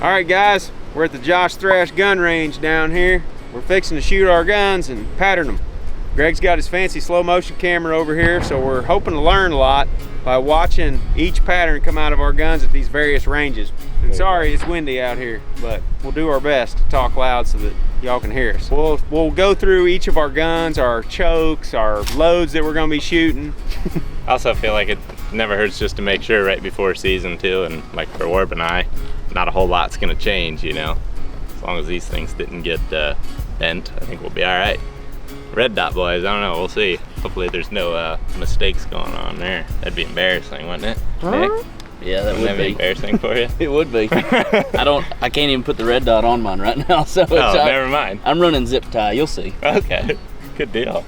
All right, guys, we're at the Josh Thrash gun range down here. We're fixing to shoot our guns and pattern them. Greg's got his fancy slow motion camera over here, so we're hoping to learn a lot by watching each pattern come out of our guns at these various ranges. And sorry, it's windy out here, but we'll do our best to talk loud so that y'all can hear us. We'll go through each of our guns, our chokes, our loads that we're gonna be shooting. I also feel like it never hurts just to make sure right before season too, and like for Orb and I, not a whole lot's gonna change, you know. As long as these things didn't get bent, I think we'll be all right. Red dot boys, I don't know, we'll see. Hopefully there's no mistakes going on there. That'd be embarrassing, wouldn't it? Nick? Yeah, that would be embarrassing for you. It would be. I can't even put the red dot on mine right now, so never mind. I'm running zip tie, you'll see. Okay, good deal.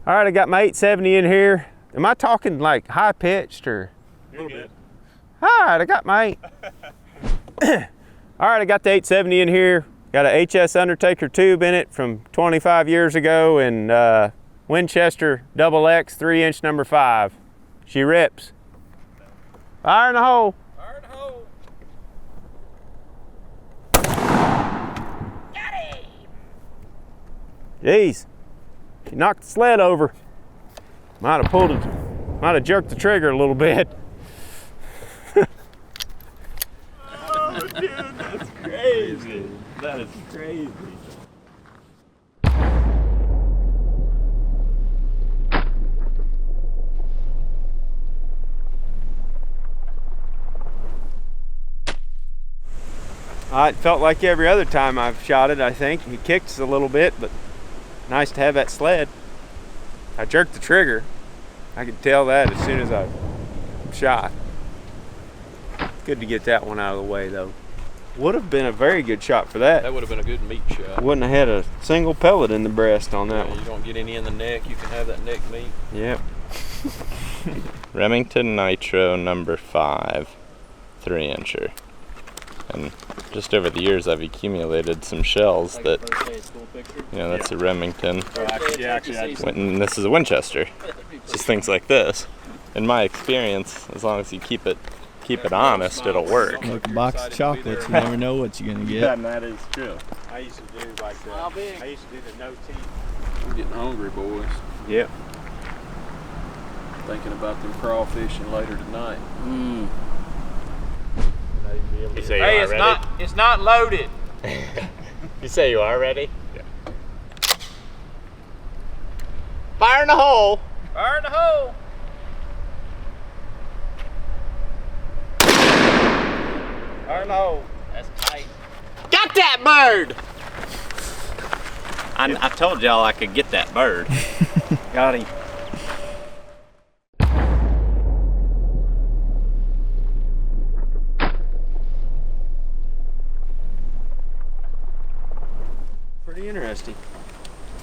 All right, I got my 870 in here. Am I talking like high pitched or? A little bit. All right, I got my All right, I got the 870 in here. Got a HS Undertaker tube in it from 25 years ago, and Winchester XX 3-inch number 5. She rips. Fire in the hole. Fire in the hole. Got him. Jeez, she knocked the sled over. Might have jerked the trigger a little bit. Oh, dude, that's crazy. That is crazy. It felt like every other time I've shot it, I think. He kicked us a little bit, but nice to have that sled. I jerked the trigger. I could tell that as soon as I shot. Good to get that one out of the way, though. Would have been a very good shot for that. That would have been a good meat shot. Wouldn't have had a single pellet in the breast on that one. You don't get any in the neck, you can have that neck meat. Yep. Remington Nitro number 5, 3-incher. And just over the years, I've accumulated some shells that, you know, that's a Remington. And this is a Winchester. Just things like this. In my experience, as long as you keep it honest, it'll work. Like a box of chocolates, you never know what you're gonna get. Yeah, and that is true. I used to do like I used to do the no teeth. We're getting hungry, boys. Yep. Thinking about them crawfishing later tonight. You say you are ready? It's not loaded. You say you are ready? Yeah. Fire in the hole. Fire in the hole. Fire in the hole. That's tight. Got that bird! I told y'all I could get that bird. Got him. Pretty interesting.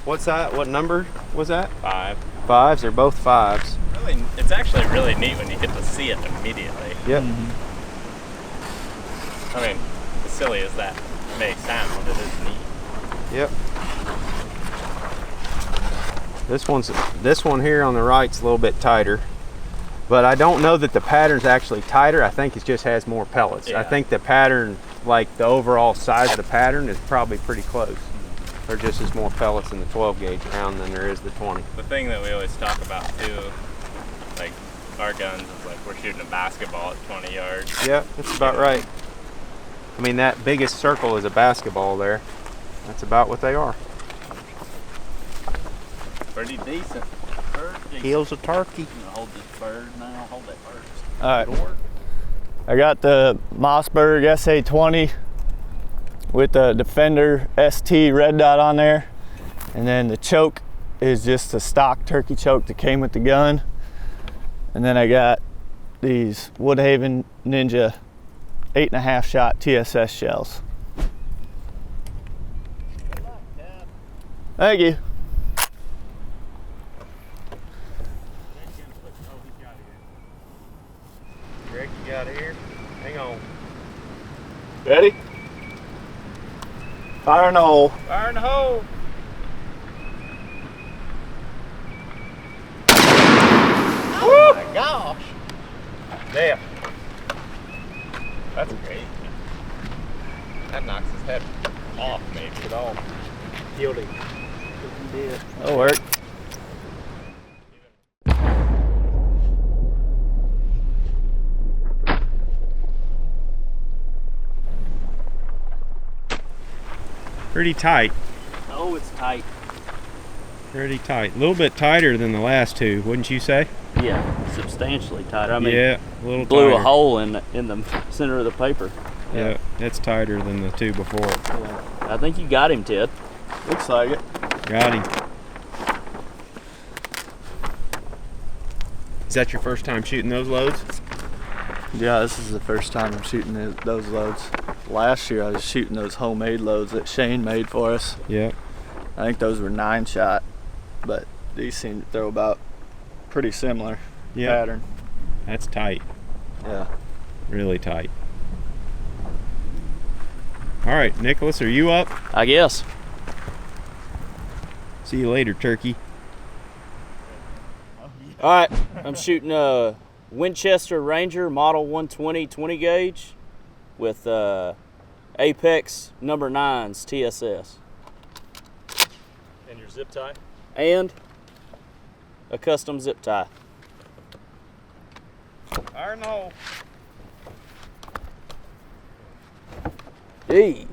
What's that? What number was that? 5. 5s. They're both 5s. Really, it's actually really neat when you get to see it immediately. Yep. I mean, as silly as that may sound, it is neat. Yep. This one here on the right's a little bit tighter, but I don't know that the pattern's actually tighter. I think it just has more pellets. Yeah. I think the pattern, like the overall size of the pattern, is probably pretty close. There just is more pellets in the 12 gauge round than there is the 20. The thing that we always talk about too, like our guns, is like we're shooting a basketball at 20 yards. Yep, that's about right. I mean, that biggest circle is a basketball there. That's about what they are. Pretty decent. Heels of turkey. Hold this bird now, hold that bird. All right. I got the Mossberg SA20 with the Defender ST red dot on there. And then the choke is just a stock turkey choke that came with the gun. And then I got these Woodhaven Ninja 8.5 shot TSS shells. Thank you. Greg, you got it here? Hang on. Ready? Fire in the hole. Fire in the hole. Oh my gosh. There. That's great. That knocks his head off, maybe. It all. Killed him. That'll work. Pretty tight. Oh, it's tight. Pretty tight. A little bit tighter than the last two, wouldn't you say? Yeah, substantially tighter. I mean, Yeah, a little blew tighter. a hole in the center of the paper. Yeah, it's tighter than the two before. I think you got him, Ted. Looks like it. Got him. Is that your first time shooting those loads? Yeah, this is the first time I'm shooting those loads. Last year I was shooting those homemade loads that Shane made for us. Yeah. I think those were 9-shot, but these seem to throw about pretty similar pattern. That's tight. Yeah. Really tight. All right, Nicholas, are you up? I guess. See you later, turkey. All right, I'm shooting a Winchester Ranger Model 120 20 gauge with Apex number 9's TSS. And your zip tie? And a custom zip tie. Fire in the hole. Jeez,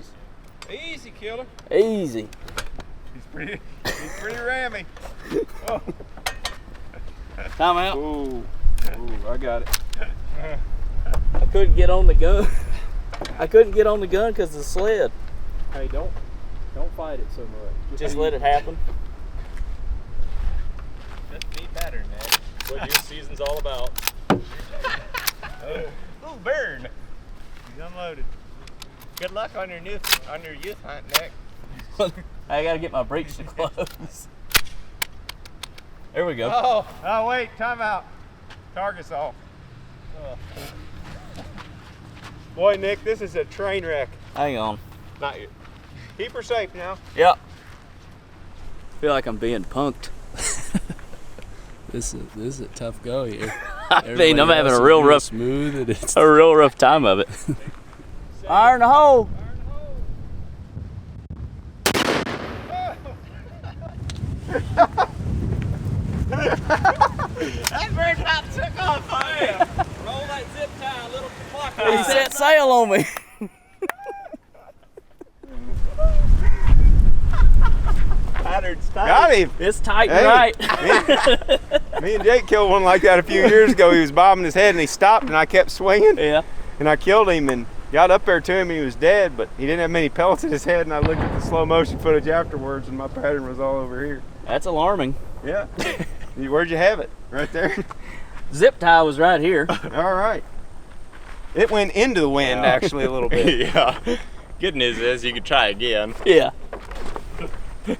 Easy, killer. easy. He's pretty rammy. Oh. Time out. Ooh, I got it. I couldn't get on the gun. I couldn't get on the gun because of the sled. Hey, don't fight it so much. Just let it happen. Just be better, Ned. What your season's all about. Ooh, burn. He's unloaded. Good luck on your youth hunt, Nick. I gotta get my brakes to close. There we go. Oh, wait, time out. Target's off. Boy, Nick, this is a train wreck. Hang on. Not you. Keep her safe now. Yep. Feel like I'm being punked. This is a tough go here. I mean, I'm having a real rough, smooth, and it's a real rough time of it. Iron the hole. That bird not took off on me. Roll that zip tie a little clock. He set sail on me. Pattern's tight. Got him. It's tight Hey. and right. Me and Jake killed one like that a few years ago. He was bobbing his head and he stopped and I kept swinging Yeah. and I killed him and got up there to him. He was dead, but he didn't have many pellets in his head, and I looked at the slow motion footage afterwards and my pattern was all over here. That's alarming. Yeah. Where'd you have it? Right there? Zip tie was right here. All right. It went into the wind actually a little bit. Yeah. Good news is you could try again. Yeah.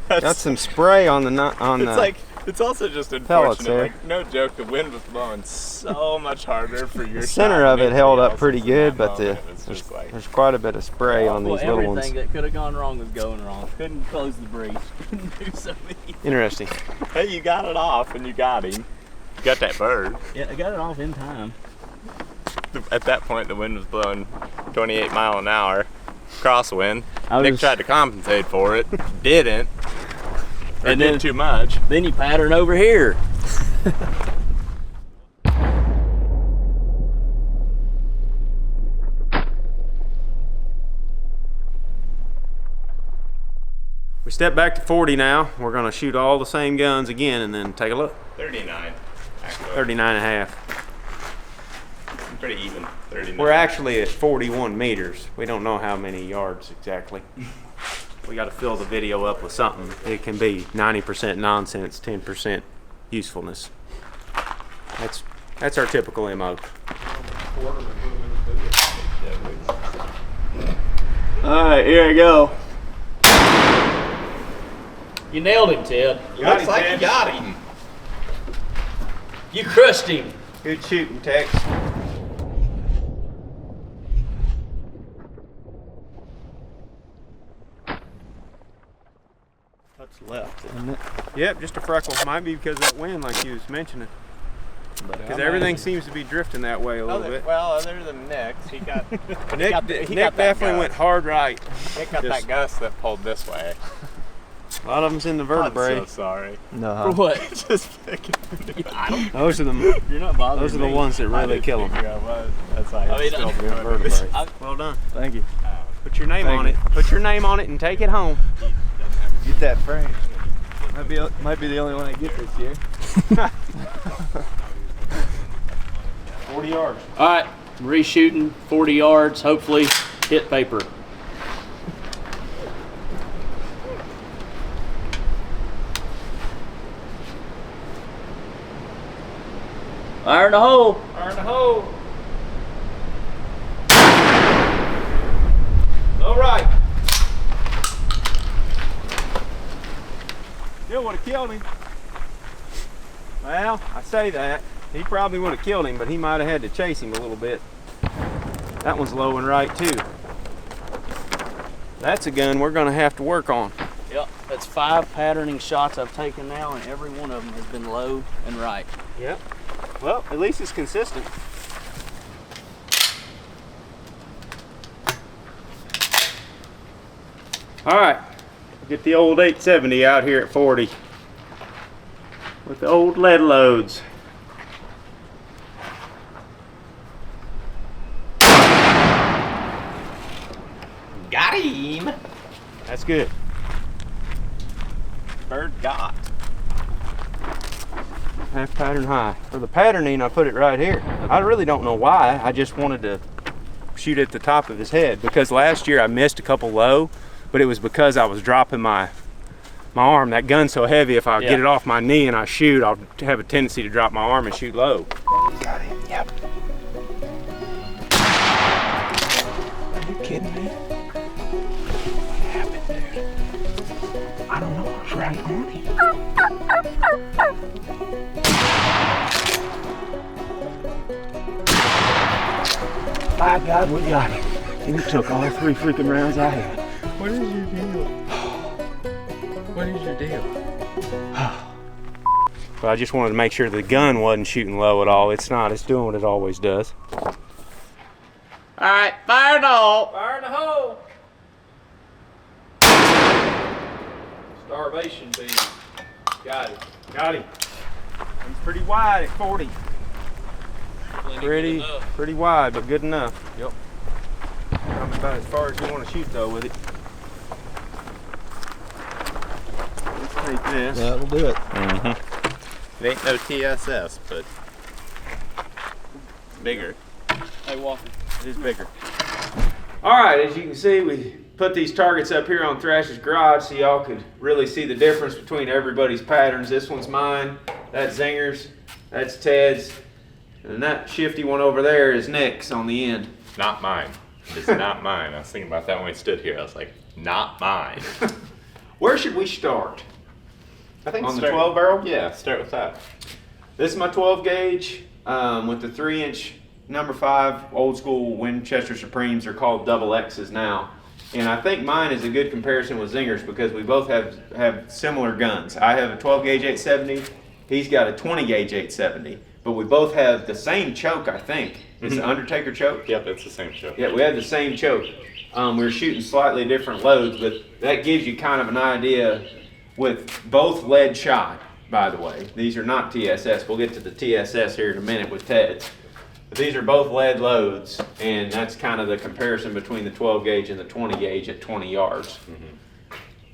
Got some spray on the It's like, it's also just pellets unfortunate. there. Like, no joke, the wind was blowing so much harder for your The center shot of than it held anybody up pretty else's in good, that but moment. It's just like, there's quite a bit of spray on Well, these little everything ones. that could have gone wrong was going wrong. Couldn't close the breeze. Couldn't do so many. Interesting. hey, you got it off and you got him. You got that bird. Yeah, I got it off in time. At that point, the wind was blowing 28 mile an hour, crosswind. I Nick was- tried to compensate for it, didn't, or And did then- too much. Then you pattern over here. We step back to 40 now. We're gonna shoot all the same guns again and then take a look. 39, actually. 39 and a half. Pretty even. 39. We're actually at 41 meters. We don't know how many yards exactly. We got to fill the video up with something. It can be 90% nonsense, 10% usefulness. That's our typical MO. All right, here I go. You nailed him, Ted. Looks like you got him. You crushed him. Good shooting, Tex. Touch left, isn't it? Yep, just a freckle. Might be because of that wind, like you was mentioning. Because everything seems to be drifting that way a little bit. Well, other than Nick's, he got Nick, got Nick that definitely gust. went hard right. Nick got Just- that gust that pulled this way. A lot of them's in the vertebrae. I'm so sorry. For what? Just picking. Those are them. You're not bothering Those are the me. ones that I really didn't kill them. figure out what- That's why I mean, still I'm- doing it. Vertebrae. Well done. Thank you. Put your name Thank on you. it. Put your name on it and take it home. Get that frame. Might be the only one I get this year. 40 yards. All right, reshooting 40 yards, hopefully hit paper. Fire in the hole. Fire in the hole. All right. Still would have killed him. Well, I say that. He probably would have killed him, but he might have had to chase him a little bit. That one's low and right too. That's a gun we're gonna have to work on. Yep, that's 5 patterning shots I've taken now, and every one of them has been low and right. Yep. Well, at least it's consistent. All right, get the old 870 out here at 40 with the old lead loads. Got him. That's good. Bird got. Half pattern high. For the patterning, I put it right here. I really don't know why. I just wanted to shoot at the top of his head because last year I missed a couple low, but it was because I was dropping my arm. That gun's so heavy, if I get it off my knee and I shoot, I'll have a tendency to drop my arm and shoot low. Got him. Yep. Are you kidding me? What happened, dude? I don't know. I was right on him. By God, we got him. And he took all 3 freaking rounds I had. What is your deal? What is your deal? But I just wanted to make sure the gun wasn't shooting low at all. It's not. It's doing what it always does. All right, fire in the hole. Fire in the hole. Starvation bee. Got it. Got him. He's pretty wide at 40. Pretty wide, but good enough. Yep. Not about as far as you want to shoot though with it. Let's take this. That'll do it. It ain't no TSS, but bigger. Hey, Walker. It is bigger. All right, as you can see, we put these targets up here on Thrash's garage so y'all could really see the difference between everybody's patterns. This one's mine, that's Zinger's, that's Ted's, and that shifty one over there is Nick's on the end. Not mine. It's not mine. I was thinking about that when we stood here. I was like, not mine. Where should we start? I think On the 12 barrel? Yeah, start with that. This is my 12 gauge with the 3-inch number 5 old school Winchester Supremes. Are called double X's now. And I think mine is a good comparison with Zinger's because we both have similar guns. I have a 12 gauge 870. He's got a 20 gauge 870. But we both have the same choke, I think. It's the Undertaker choke. Yep, it's the same show. Yeah, we had the same choke. We were shooting slightly different loads, but that gives you kind of an idea with both lead shot, by the way. These are not TSS. We'll get to the TSS here in a minute with Ted's. But these are both lead loads, and that's kind of the comparison between the 12 gauge and the 20 gauge at 20 yards.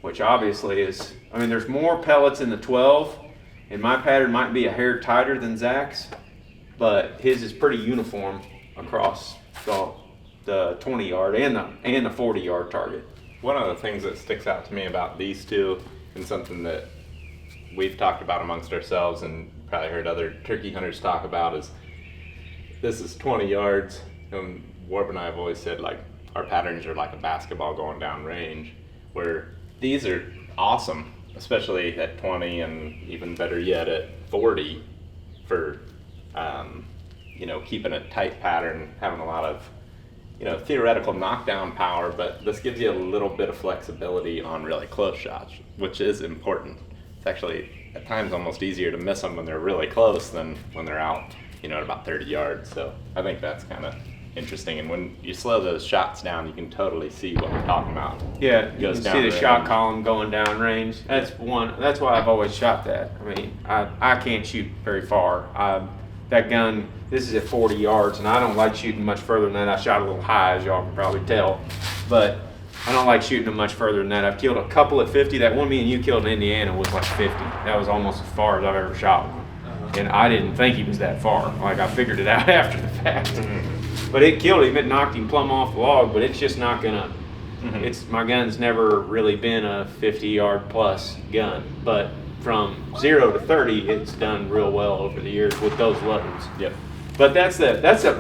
Which obviously is, I mean, there's more pellets in the 12, and my pattern might be a hair tighter than Zach's, but his is pretty uniform across the 20 yard and the 40 yard target. One of the things that sticks out to me about these two, and something that we've talked about amongst ourselves and probably heard other turkey hunters talk about, is this is 20 yards. And Warb and I have always said, like, our patterns are like a basketball going down range, where these are awesome, especially at 20 and even better yet at 40 for, you know, keeping a tight pattern, having a lot of, you know, theoretical knockdown power, but this gives you a little bit of flexibility on really close shots, which is important. It's actually at times almost easier to miss them when they're really close than when they're out at about 30 yards. So I think that's kind of interesting. And when you slow those shots down, you can totally see what we're talking about. Yeah, you Goes can down see the range. shot column going down range. That's why I've always shot that. I mean, I can't shoot very far. That gun, this is at 40 yards, and I don't like shooting much further than that. I shot a little high, as y'all can probably tell, but I don't like shooting them much further than that. I've killed a couple at 50. That one me and you killed in Indiana was like 50. That was almost as far as I've ever shot one. And I didn't think he was that far. Like, I figured it out after the fact. But it killed him. It knocked him plumb off the log, but it's just not gonna, my gun's never really been a 50-yard plus gun. But from 0 to 30, it's done real well over the years with those loads. Yep. But that's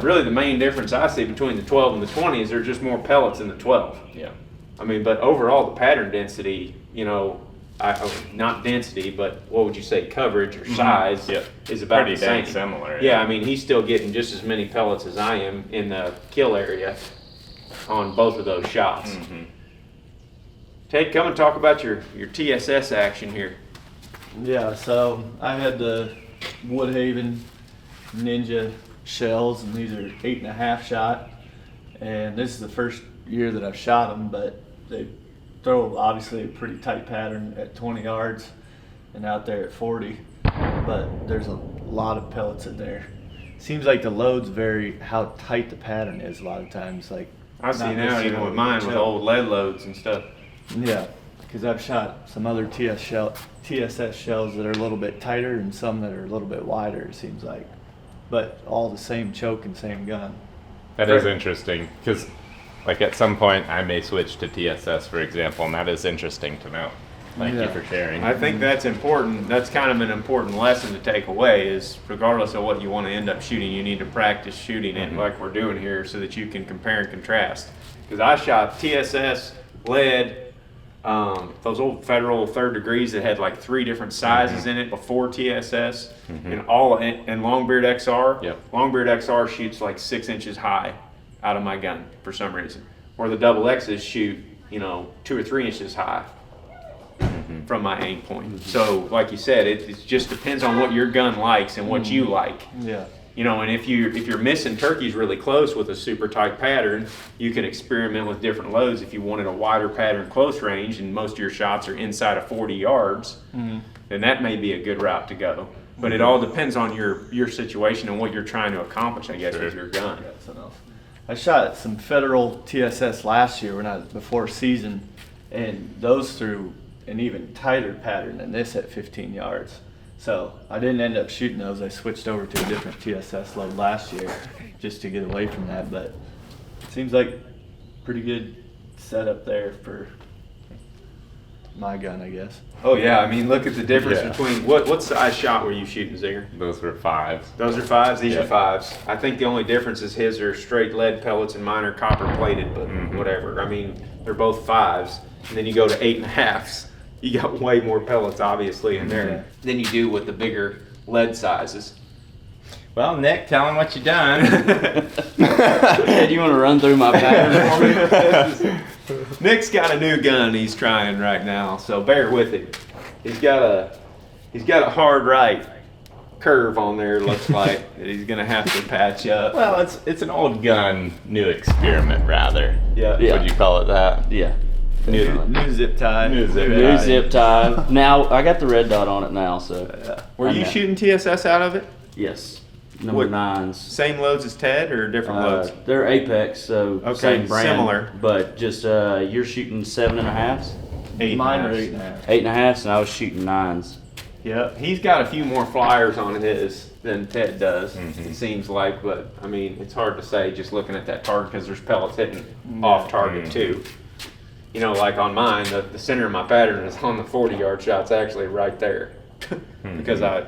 really the main difference I see between the 12 and the 20 is there's just more pellets in the 12. Yeah. I mean, but overall the pattern density, not density, but what would you say, coverage or size Yep. is about Pretty the same. dang similar. Yeah, I mean, he's still getting just as many pellets as I am in the kill area on both of those shots. Ted, come and talk about your TSS action here. Yeah, so I had the Woodhaven Ninja shells, and these are 8.5 shot. And this is the first year that I've shot them, but they throw obviously a pretty tight pattern at 20 yards and out there at 40. But there's a lot of pellets in there. Seems like the loads vary how tight the pattern is a lot of times. Like I see not now, even necessarily with mine, with choke. old lead loads and stuff. Yeah, because I've shot some other TSS shells that are a little bit tighter and some that are a little bit wider, it seems like. But all the same choke and same gun. That is interesting because, like, at some point I may switch to TSS, for example, and that is interesting to know. Thank you Yeah. for sharing. I think that's important. That's kind of an important lesson to take away is regardless of what you want to end up shooting, you need to practice shooting it like we're doing here so that you can compare and contrast. Because I shot TSS, lead, those old Federal 3rd degrees that had like 3 different sizes in it before TSS, and Longbeard XR. Yep. Longbeard XR shoots like 6 inches high out of my gun for some reason, or the double X's shoot 2 or 3 inches high from my aim point. So like you said, it just depends on what your gun likes and what you like. Yeah. And if you're missing turkeys really close with a super tight pattern, you can experiment with different loads. If you wanted a wider pattern close range and most of your shots are inside of 40 yards, then that may be a good route to go. But it all depends on your situation and what you're trying to accomplish, I guess, with your gun. I shot some Federal TSS last year before season, and those threw an even tighter pattern than this at 15 yards. So I didn't end up shooting those. I switched over to a different TSS load last year just to get away from that. But it seems like pretty good setup there for my gun, I guess. Oh yeah, I mean, look at the difference Yeah. between what size shot were you shooting, Zinger? Those were 5s. Those are 5s. These Yeah. are 5s. I think the only difference is his are straight lead pellets and mine are copper plated, but whatever. I mean, they're both 5s, and then you go to 8.5s. You got way more pellets, obviously, in there than you do with the bigger lead sizes. Well, Nick, tell him what you done. Hey, do you want to run through my pattern for me? Nick's got a new gun he's trying right now, so bear with him. He's got a hard right curve on there. Looks like that he's gonna have to patch up. Well, it's an old gun, new experiment, rather. Yeah. Yeah. Would you call it that? Yeah. New zip tie. New zip New tie. zip tie. Now I got the red dot on it now, so Were you Okay. shooting TSS out of it? yes, number What- 9s. Same loads as Ted or different loads? They're Apex, so Okay, same brand, similar. but just you're shooting 7.5s, 8.5s. Mine are 8.5. 8.5s, and I was shooting 9s. Yep, he's got a few more flyers on his than Ted does, it seems like, but I mean, it's hard to say just looking at that target because there's pellets hitting off target too. Like on mine, the center of my pattern is on the 40-yard shots actually right there because I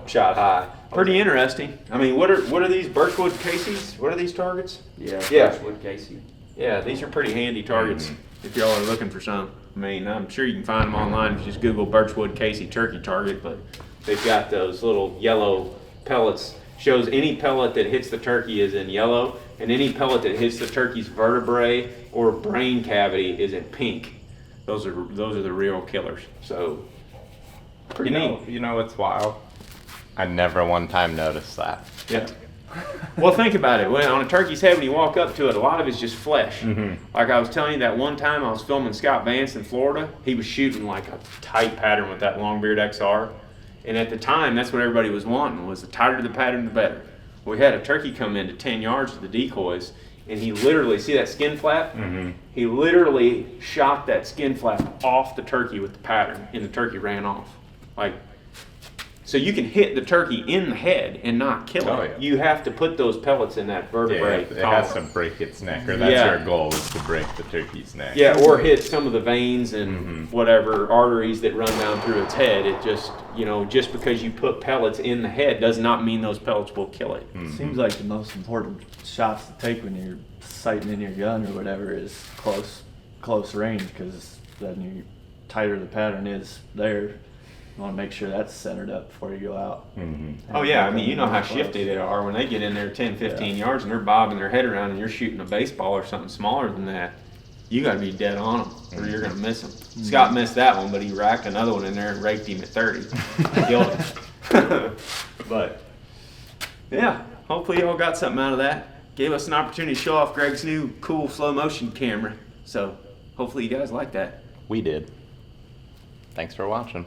shot high. Pretty interesting. I mean, what are these Birchwood Casey's? What are these targets? Yeah, Yeah. Birchwood Casey. Yeah, these are pretty handy targets if y'all are looking for some. I mean, I'm sure you can find them online if you just Google Birchwood Casey turkey target, but they've got those little yellow pellets. Shows any pellet that hits the turkey is in yellow, and any pellet that hits the turkey's vertebrae or brain cavity is in pink. Those are the real killers. So pretty neat. You know what's wild? I never one time noticed that. Yeah. Well, think about it. When on a turkey's head, when you walk up to it, a lot of it's just flesh. Like I was telling you that one time I was filming Scott Vance in Florida. He was shooting like a tight pattern with that Longbeard XR. And at the time, that's what everybody was wanting, was the tighter the pattern, the better. We had a turkey come into 10 yards with the decoys, and he literally, see that skin flap? He literally shot that skin flap off the turkey with the pattern, and the turkey ran off. Like, so you can hit the turkey in the head and not kill it. Oh, yeah. You have to put those pellets in that vertebrae. It has to break its neck, or that's Yeah. your goal, is to break the turkey's neck. Yeah, or hit some of the veins and whatever arteries that run down through its head. It just, just because you put pellets in the head does not mean those pellets will kill it. Seems like the most important shots to take when you're sighting in your gun or whatever is close range, because then you tighter the pattern is there. You want to make sure that's centered up before you go out. Oh yeah, I mean, you know how shifty they are when they get in there 10, 15 yards and they're bobbing their head around and you're shooting a baseball or something smaller than that. You got to be dead on them or you're going to miss them. Scott missed that one, but he racked another one in there and raked him at 30. Killed him. But yeah, hopefully y'all got something out of that. Gave us an opportunity to show off Greg's new cool slow motion camera. So hopefully you guys like that. We did. Thanks for watching.